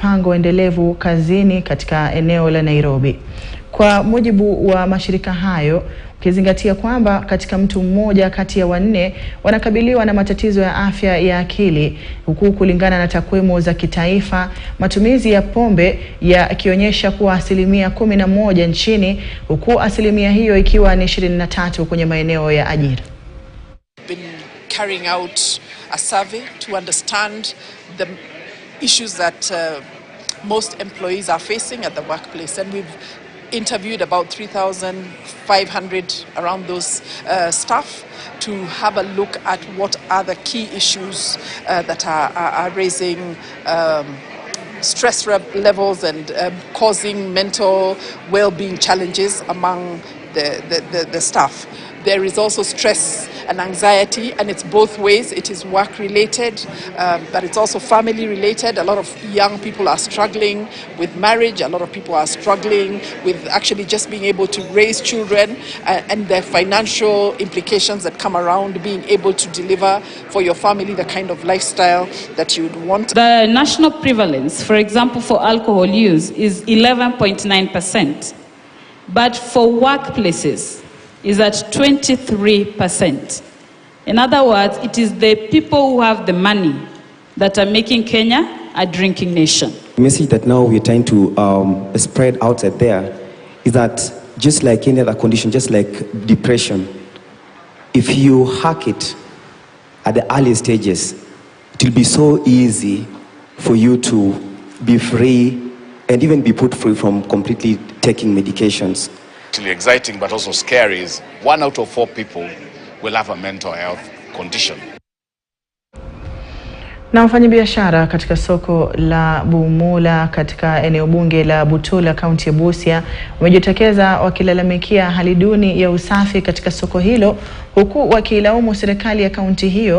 Mpango endelevu kazini katika eneo la Nairobi. Kwa mujibu wa mashirika hayo, ukizingatia kwamba katika mtu mmoja kati ya 4 wanakabiliwa na matatizo ya afya ya akili, huku kulingana na takwimu za kitaifa, matumizi ya pombe yakionyesha kuwa 11% nchini, huku asilimia hiyo ikiwa ni 23 kwenye maeneo ya ajira. Been carrying out a survey to understand the issues that most employees are facing at the workplace, and we've interviewed about 3,500 around those staff to have a look at what are the key issues that are raising stress levels and causing mental well-being challenges among the staff. There is also stress and anxiety, and it's both ways. It is work related, but it's also family related. A lot of young people are struggling with marriage. A lot of people are struggling with actually just being able to raise children, and the financial implications that come around being able to deliver for your family the kind of lifestyle that you'd want. The national prevalence, for example, for alcohol use is 11.9%, but for workplaces is at 23%. In other words, it is the people who have the money that are making Kenya a drinking nation. The message that now we're trying to spread outside there is that just like any other condition, just like depression, if you hack it at the early stages, it will be so easy for you to be free and even be put free from completely taking medications. Actually exciting but also scary is 1 out of 4 people will have a mental health condition. Na wafanyabiashara katika soko la Bumula katika eneo bunge la Butula, kaunti ya Busia, wamejitokeza wakilalamikia hali duni ya usafi katika soko hilo, huku wakilaumu serikali ya kaunti hiyo